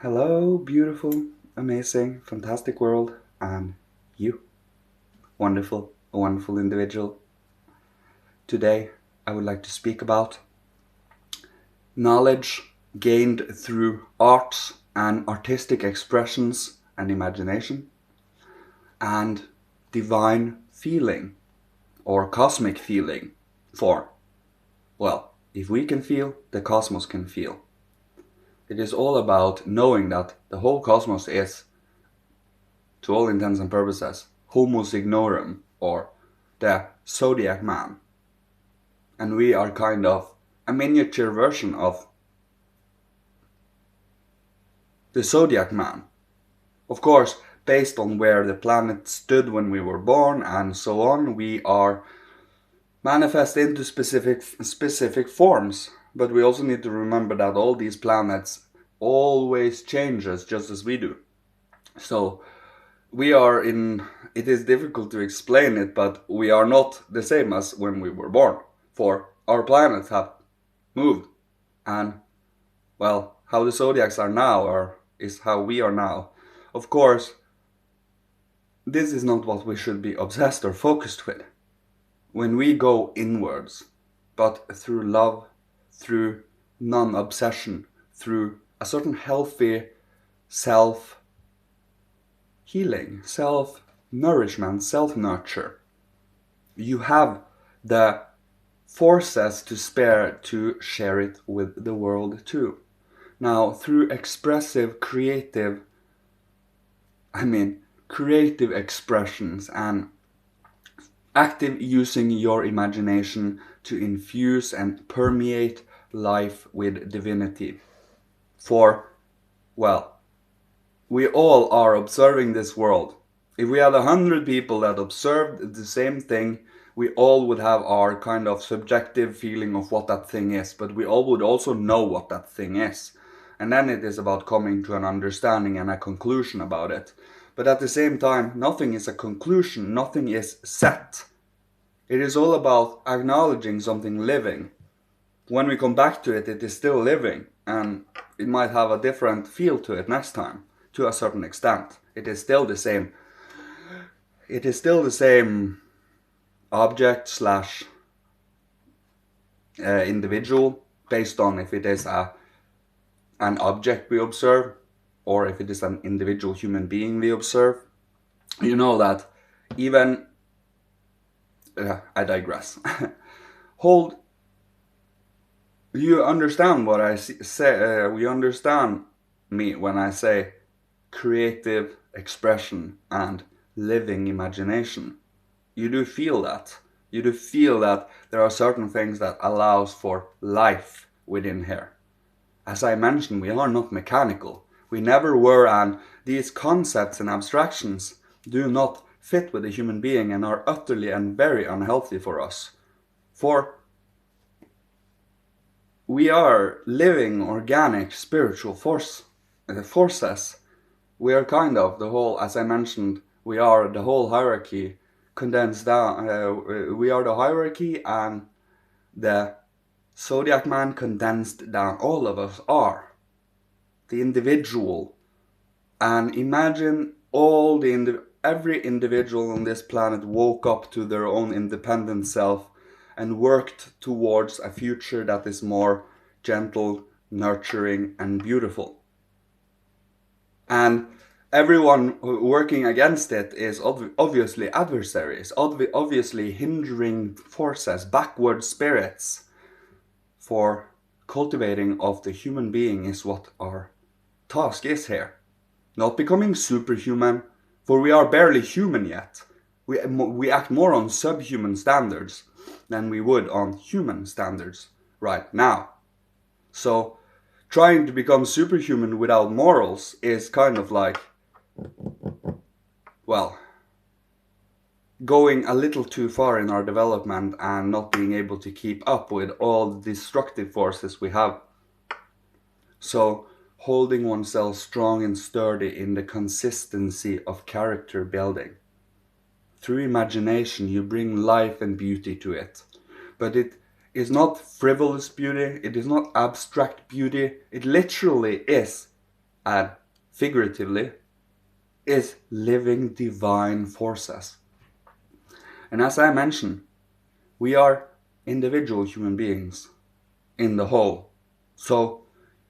Hello, beautiful, amazing, fantastic world, and you, wonderful individual. Today, I would like to speak about knowledge gained through arts and artistic expressions and imagination, and divine feeling or cosmic feeling. For, well, if we can feel, the cosmos can feel. It is all about knowing that the whole cosmos is, to all intents and purposes, Homo signorum, or the zodiac man. And we are kind of a miniature version of the zodiac man. Of course, based on where the planet stood when we were born and so on, we are manifest into specific forms. But we also need to remember that all these planets always changes just as we do. So we are in, it is difficult to explain it, but we are not the same as when we were born. For our planets have moved, and well, how the zodiacs are now is how we are now. Of course, this is not what we should be obsessed or focused with. When we go inwards, but through love, through non-obsession, through a certain healthy self healing, self-nourishment, self-nurture, you have the forces to spare to share it with the world too. Now, through creative expressions and active using your imagination to infuse and permeate life with divinity. For, well, we all are observing this world. If we had 100 people that observed the same thing, we all would have our kind of subjective feeling of what that thing is, but we all would also know what that thing is. And then it is about coming to an understanding and a conclusion about it. But at the same time, nothing is a conclusion, nothing is set. It is all about acknowledging something living. When we come back to it, it is still living, and it might have a different feel to it next time, to a certain extent. It is still the same. It is still the same object slash individual, based on if it is an object we observe or if it is an individual human being we observe. You know that even I digress. Hold. You understand what I say? You understand me when I say creative expression and living imagination. You do feel that. You do feel that there are certain things that allows for life within here. As I mentioned, we are not mechanical. We never were, and these concepts and abstractions do not fit with a human being and are utterly and very unhealthy for us. For we are living, organic, spiritual forces. We are kind of the whole, as I mentioned, we are the whole hierarchy condensed down. We are the hierarchy and the zodiac man condensed down. All of us are the individual. And imagine every individual on this planet woke up to their own independent self and worked towards a future that is more gentle, nurturing, and beautiful. And everyone working against it is obviously adversaries, obviously hindering forces, backward spirits. For cultivating of the human being is what our task is here. Not becoming superhuman, for we are barely human yet. We act more on subhuman standards than we would on human standards right now. So trying to become superhuman without morals is kind of like, well, going a little too far in our development and not being able to keep up with all the destructive forces we have. So holding oneself strong and sturdy in the consistency of character building. Through imagination, you bring life and beauty to it. But it is not frivolous beauty, it is not abstract beauty, it literally is and figuratively, is living divine forces. And as I mentioned, we are individual human beings in the whole. So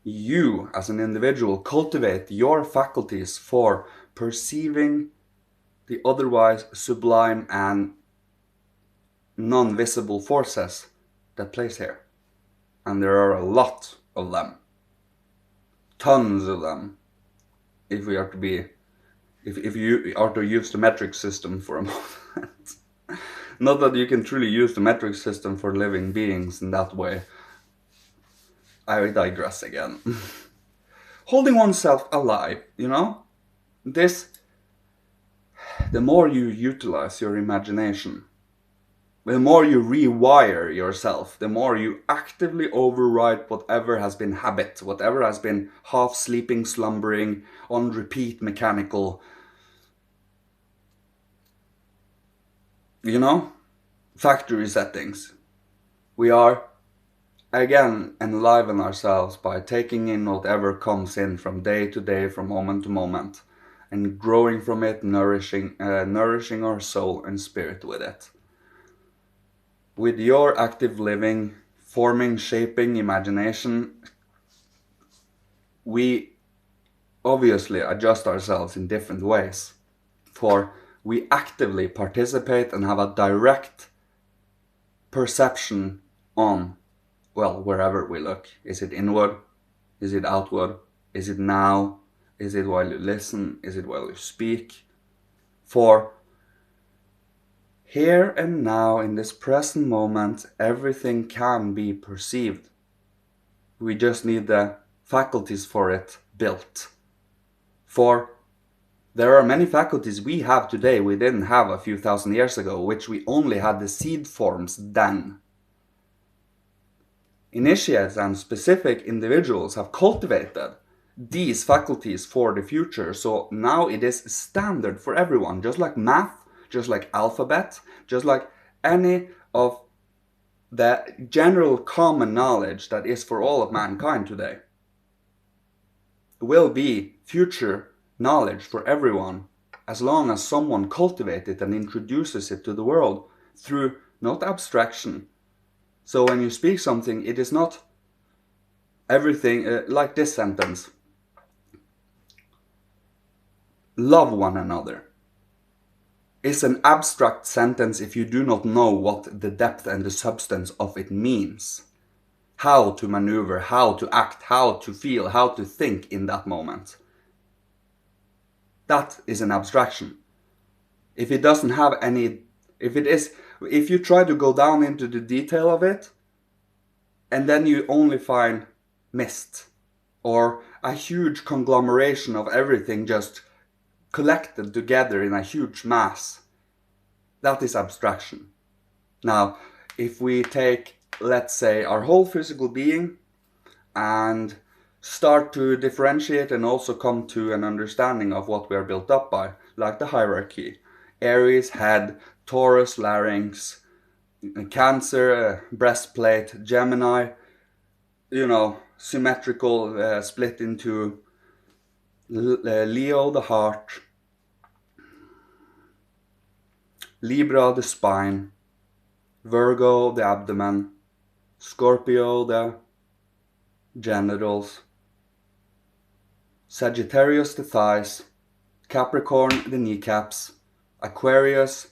you, as an individual, cultivate your faculties for perceiving the otherwise sublime and non-visible forces that place here. And there are a lot of them. Tons of them. If we are to be, if you are to use the metric system for a moment. Not that you can truly use the metric system for living beings in that way. I digress again. Holding oneself alive, you know? The more you utilize your imagination, the more you rewire yourself, the more you actively override whatever has been habit, whatever has been half sleeping, slumbering, on repeat mechanical, factory settings. We are, again, enliven ourselves by taking in whatever comes in from day to day, from moment to moment, and growing from it, nourishing our soul and spirit with it. With your active living, forming, shaping imagination, we obviously adjust ourselves in different ways. For we actively participate and have a direct perception on, well, wherever we look. Is it inward? Is it outward? Is it now? Is it while you listen? Is it while you speak? For here and now, in this present moment, everything can be perceived. We just need the faculties for it built. For there are many faculties we have today we didn't have a few thousand years ago, which we only had the seed forms then. Initiates and specific individuals have cultivated these faculties for the future, so now it is standard for everyone, just like math, just like alphabet, just like any of the general common knowledge that is for all of mankind today. Will be future knowledge for everyone, as long as someone cultivates it and introduces it to the world through not abstraction. So when you speak something, it is not everything like this sentence. Love one another is an abstract sentence if you do not know what the depth and the substance of it means. How to maneuver, how to act, how to feel, how to think in that moment. That is an abstraction. If it doesn't have any, if you try to go down into the detail of it, and then you only find mist, or a huge conglomeration of everything just collected together in a huge mass, that is abstraction. Now, if we take, let's say, our whole physical being and start to differentiate and also come to an understanding of what we are built up by, like the hierarchy. Aries, head, Taurus, larynx, Cancer, breastplate, Gemini, symmetrical, split into Leo, the heart, Libra, the spine, Virgo, the abdomen, Scorpio, the genitals, Sagittarius, the thighs, Capricorn, the kneecaps, Aquarius,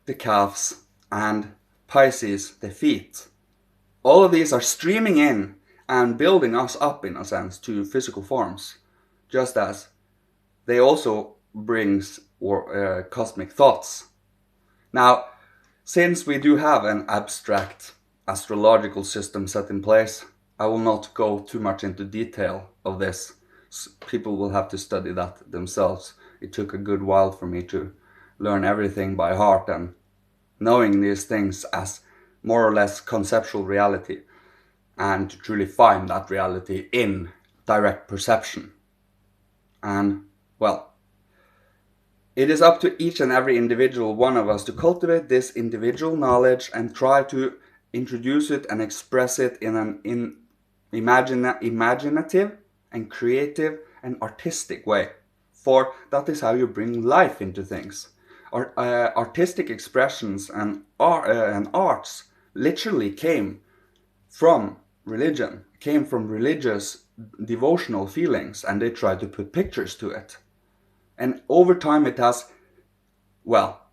the calves, and Pisces, the feet. All of these are streaming in and building us up, in a sense, to physical forms, just as they also brings cosmic thoughts. Now, since we do have an abstract astrological system set in place, I will not go too much into detail of this. People will have to study that themselves. It took a good while for me to learn everything by heart and knowing these things as more or less conceptual reality, and to truly find that reality in direct perception. And, well, it is up to each and every individual one of us to cultivate this individual knowledge and try to introduce it and express it in an imaginative and creative an artistic way, for that is how you bring life into things. Artistic expressions and arts literally came from religion, came from religious devotional feelings, and they tried to put pictures to it. And over time it has, well,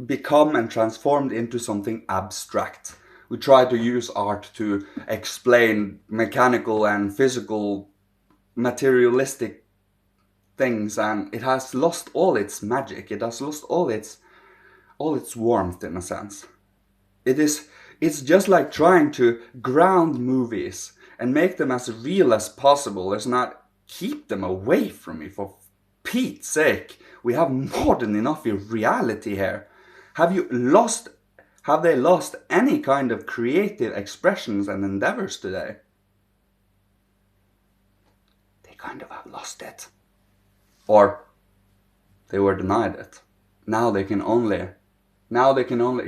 become and transformed into something abstract. We try to use art to explain mechanical and physical, materialistic things, and it has lost all its magic. It has lost all its warmth, in a sense. It's just like trying to ground movies and make them as real as possible. Let's not keep them away from me, for Pete's sake. We have more than enough reality here. Have they lost any kind of creative expressions and endeavors today? They kind of have lost it. Or they were denied it. Now they can only,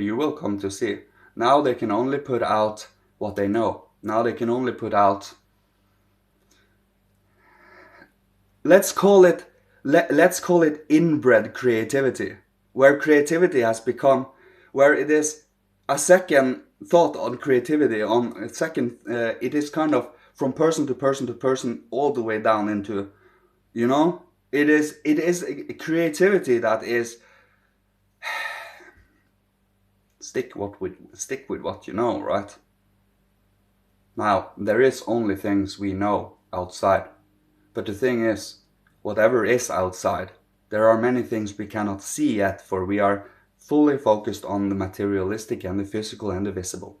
you will come to see, now they can only put out what they know. Now they can only put out, let's call it inbred creativity, where creativity has become, where it is a second thought on creativity, on a second, it is kind of from person to person to person, all the way down into, it is creativity that is stick with what you know, right? Now, there is only things we know outside. But the thing is, whatever is outside, there are many things we cannot see yet, for we are fully focused on the materialistic and the physical and the visible.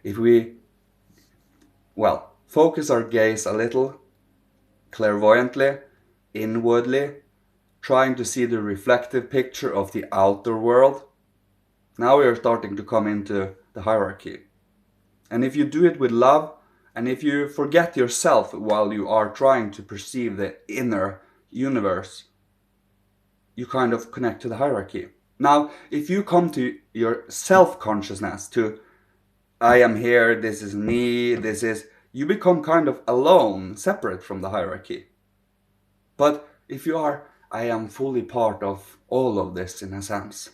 If we, focus our gaze a little, clairvoyantly, inwardly, trying to see the reflective picture of the outer world, now we are starting to come into the hierarchy. And if you do it with love, and if you forget yourself while you are trying to perceive the inner universe, you kind of connect to the hierarchy. Now, if you come to your self-consciousness, to I am here, this is me, you become kind of alone, separate from the hierarchy. But if you are, I am fully part of all of this, in a sense.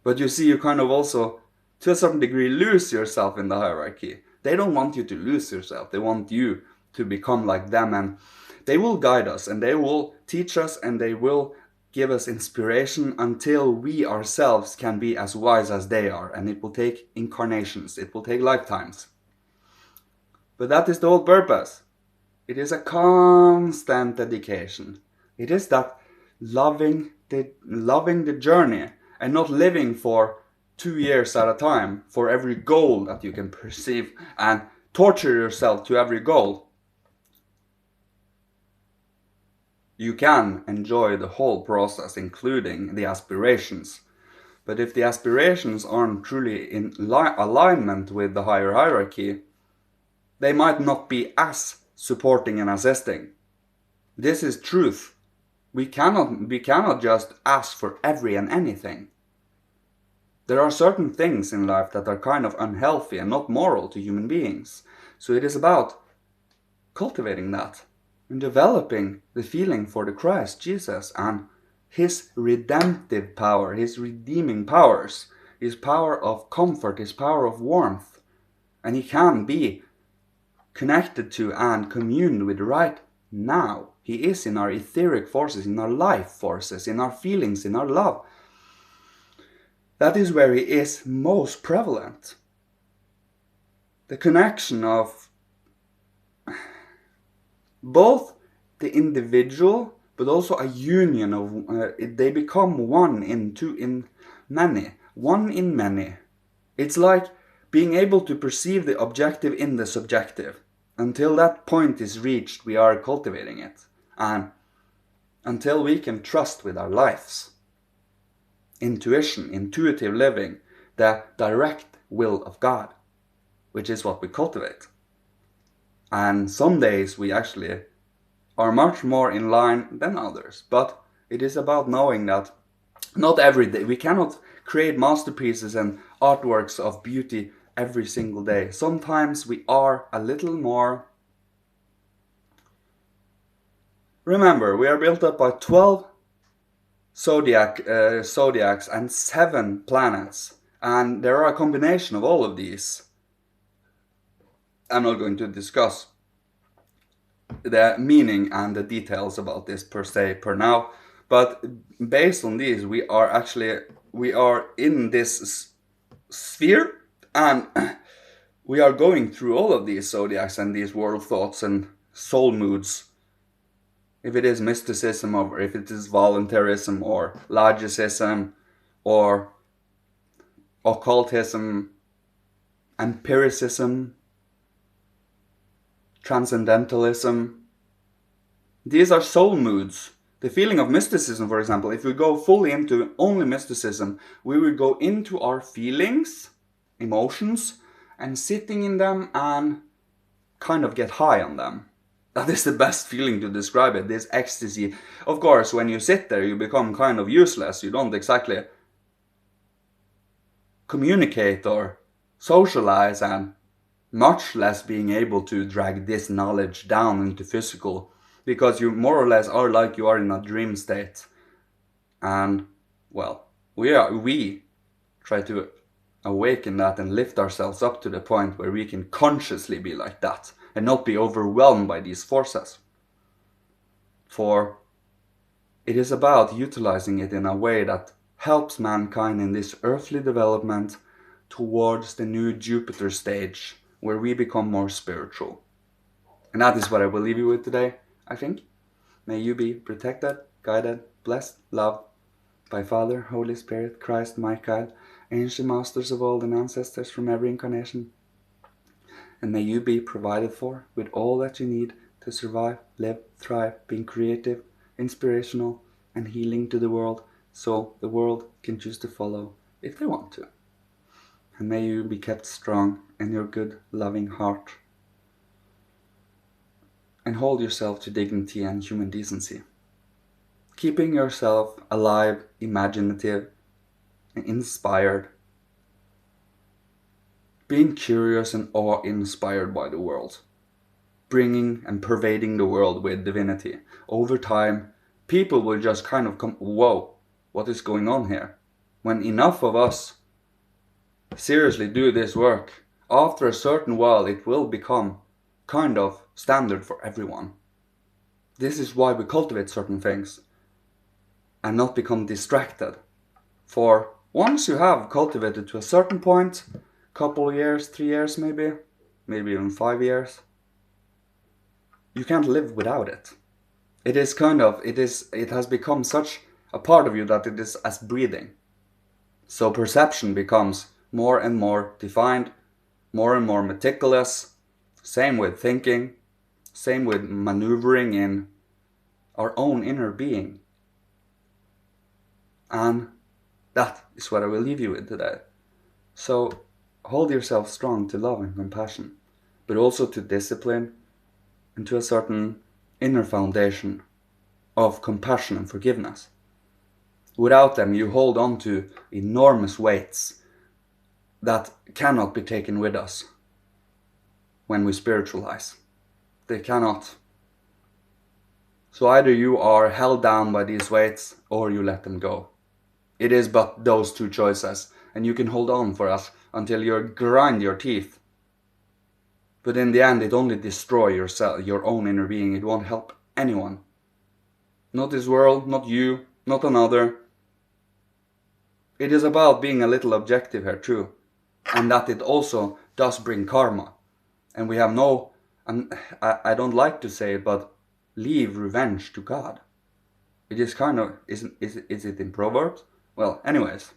But you see, you kind of also, to a certain degree, lose yourself in the hierarchy. They don't want you to lose yourself. They want you to become like them, and they will guide us, and they will teach us, and they will give us inspiration until we ourselves can be as wise as they are. And it will take incarnations. It will take lifetimes. But that is the whole purpose. It is a constant dedication. It is that loving the journey, and not living for 2 years at a time for every goal that you can perceive, and torture yourself to every goal. You can enjoy the whole process, including the aspirations. But if the aspirations aren't truly in alignment with the higher hierarchy, they might not be as supporting and assisting. This is truth. We cannot just ask for every and anything. There are certain things in life that are kind of unhealthy and not moral to human beings. So it is about cultivating that and developing the feeling for the Christ Jesus and his redemptive power, his redeeming powers, his power of comfort, his power of warmth. And he can be connected to and communed with right now. He is in our etheric forces, in our life forces, in our feelings, in our love. That is where he is most prevalent. The connection of both the individual, but also a union of, they become one in many. It's like being able to perceive the objective in the subjective. Until that point is reached, we are cultivating it. And until we can trust with our lives. Intuition, intuitive living, the direct will of God, which is what we cultivate. And some days we actually are much more in line than others, but it is about knowing that not every day, we cannot create masterpieces and artworks of beauty every single day. Sometimes we are a little more Remember, we are built up by 12 zodiacs and 7 planets. And there are a combination of all of these. I'm not going to discuss the meaning and the details about this per se per now, but based on these, we are in this sphere, and we are going through all of these zodiacs and these world thoughts and soul moods. If it is mysticism, or if it is voluntarism, or logicism, or occultism, empiricism, transcendentalism. These are soul moods. The feeling of mysticism, for example, if we go fully into only mysticism, we will go into our feelings, emotions, and sitting in them and kind of get high on them. That is the best feeling to describe it, this ecstasy. Of course, when you sit there, you become kind of useless. You don't exactly communicate or socialize, and much less being able to drag this knowledge down into physical, because you more or less are like you are in a dream state. And well, we try to awaken that and lift ourselves up to the point where we can consciously be like that and not be overwhelmed by these forces. For it is about utilizing it in a way that helps mankind in this earthly development towards the new Jupiter stage, where we become more spiritual. And that is what I will leave you with today, I think. May you be protected, guided, blessed, loved by Father, Holy Spirit, Christ, Michael, ancient masters of old, and ancestors from every incarnation. And may you be provided for with all that you need to survive, live, thrive, being creative, inspirational, and healing to the world, so the world can choose to follow if they want to. And may you be kept strong in your good, loving heart. And hold yourself to dignity and human decency. Keeping yourself alive, imaginative, and inspired. Being curious and awe-inspired by the world. Bringing and pervading the world with divinity. Over time, people will just kind of come, whoa, what is going on here? When enough of us seriously do this work, after a certain while it will become kind of standard for everyone. This is why we cultivate certain things and not become distracted. For once you have cultivated to a certain point, couple of years, 3 years maybe even 5 years, you can't live without it. It has become such a part of you that it is as breathing. So perception becomes more and more defined, more and more meticulous. Same with thinking, same with maneuvering in our own inner being. And that is what I will leave you with today. So hold yourself strong to love and compassion, but also to discipline and to a certain inner foundation of compassion and forgiveness. Without them, you hold on to enormous weights that cannot be taken with us when we spiritualize. They cannot. So either you are held down by these weights or you let them go. It is but those two choices, and you can hold on for us until you grind your teeth. But in the end, it only destroys yourself, your own inner being. It won't help anyone. Not this world, not you, not another. It is about being a little objective here too, and that it also does bring karma. And we have no, I don't like to say it, but leave revenge to God. It is kind of, is it in Proverbs? Well, anyways,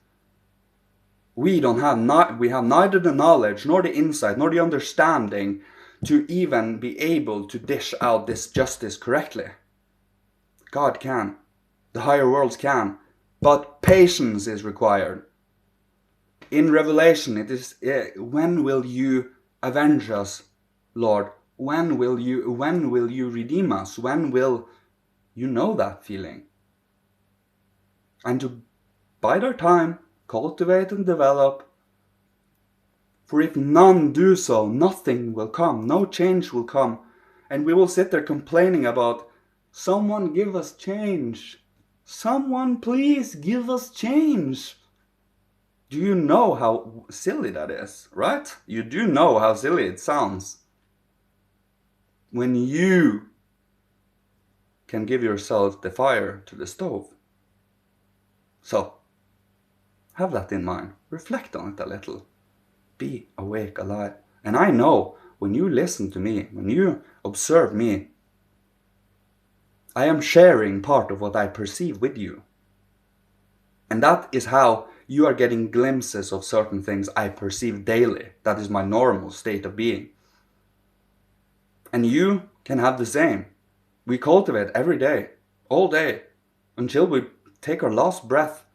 we have neither the knowledge, nor the insight, nor the understanding to even be able to dish out this justice correctly. God can. The higher worlds can. But patience is required. In Revelation, it is, when will you avenge us, Lord? When will you redeem us? When will you know that feeling? And to bide our time, cultivate and develop. For if none do so, nothing will come, no change will come. And we will sit there complaining about Someone give us change. Someone please give us change. Do you know how silly that is, right? You do know how silly it sounds. When you can give yourself the fire to the stove. So, have that in mind. Reflect on it a little. Be awake, alive. And I know when you listen to me, when you observe me, I am sharing part of what I perceive with you. And that is how you are getting glimpses of certain things I perceive daily. That is my normal state of being. And you can have the same. We cultivate every day, all day, until we take our last breath,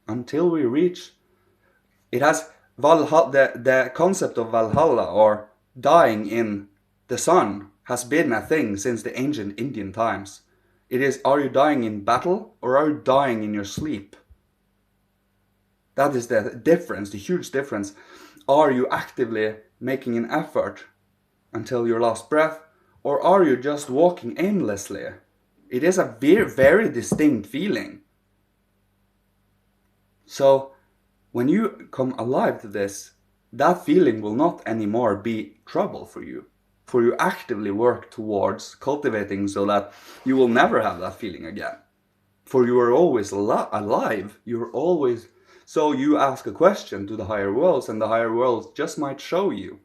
until we reach. It has the concept of Valhalla, or dying in the sun, has been a thing since the ancient Indian times. It is, are you dying in battle or are you dying in your sleep? That is the difference, the huge difference. Are you actively making an effort until your last breath, or are you just walking aimlessly? It is a very, very distinct feeling. So, when you come alive to this, that feeling will not anymore be trouble for you. For you actively work towards cultivating so that you will never have that feeling again. For you are always alive. You're always. So you ask a question to the higher worlds, and the higher worlds just might show you.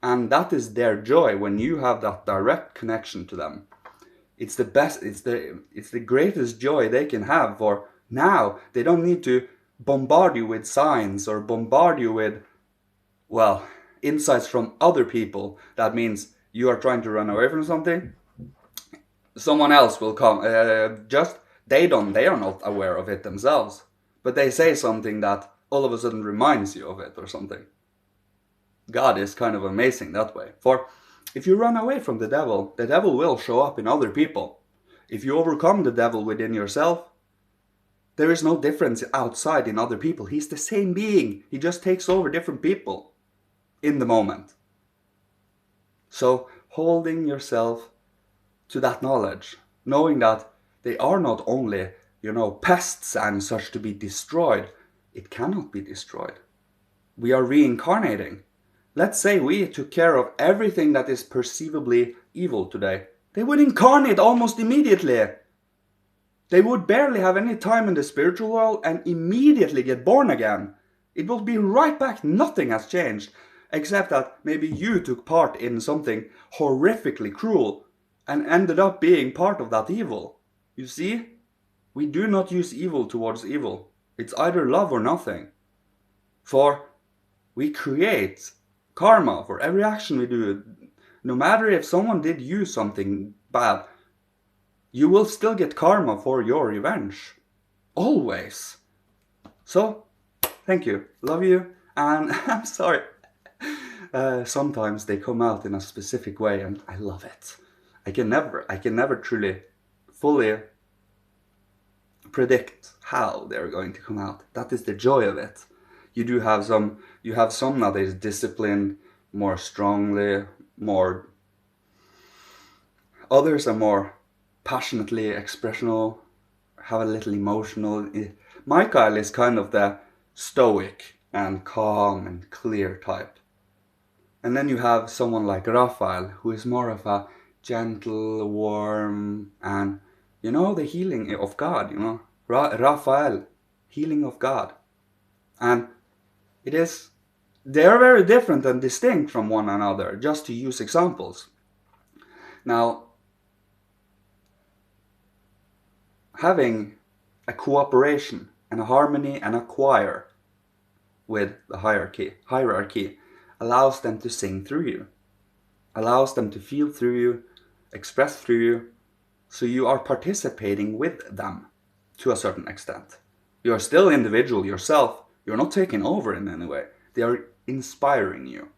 And that is their joy when you have that direct connection to them. It's the best, it's the greatest joy they can have, for now they don't need to bombard you with signs or bombard you with, well, insights from other people. That means you are trying to run away from something, someone else will come. They are not aware of it themselves, but they say something that all of a sudden reminds you of it or something. God is kind of amazing that way. For if you run away from the devil will show up in other people. If you overcome the devil within yourself, there is no difference outside in other people. He's the same being. He just takes over different people in the moment. So holding yourself to that knowledge, knowing that they are not only, pests and such to be destroyed. It cannot be destroyed. We are reincarnating. Let's say we took care of everything that is perceivably evil today. They would incarnate almost immediately. They would barely have any time in the spiritual world and immediately get born again. It will be right back. Nothing has changed, except that maybe you took part in something horrifically cruel and ended up being part of that evil. You see? We do not use evil towards evil. It's either love or nothing. For we create karma for every action we do. No matter if someone did you something bad, you will still get karma for your revenge. Always. So, thank you. Love you. And I'm sorry. Sometimes they come out in a specific way and I love it. I can never truly, fully predict how they're going to come out. That is the joy of it. You have some that is disciplined more strongly, more. Others are more passionately expressional, have a little emotional. Michael is kind of the stoic and calm and clear type. And then you have someone like Raphael, who is more of a gentle, warm, and the healing of God, Raphael, healing of God. And they are very different and distinct from one another, just to use examples. Now, having a cooperation and a harmony and a choir with the hierarchy allows them to sing through you, allows them to feel through you, express through you, so you are participating with them to a certain extent. You are still individual yourself, you're not taking over in any way. They are inspiring you.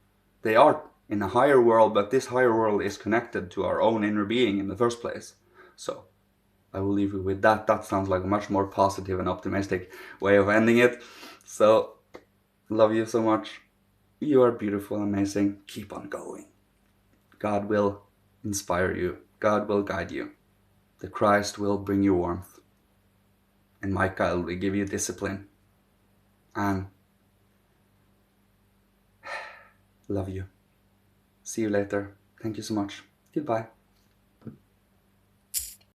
They are in a higher world, but this higher world is connected to our own inner being in the first place. So, I will leave you with that. That sounds like a much more positive and optimistic way of ending it. So, love you so much. You are beautiful, amazing. Keep on going. God will inspire you. God will guide you. The Christ will bring you warmth. And Michael will give you discipline. And love you. See you later. Thank you so much. Goodbye.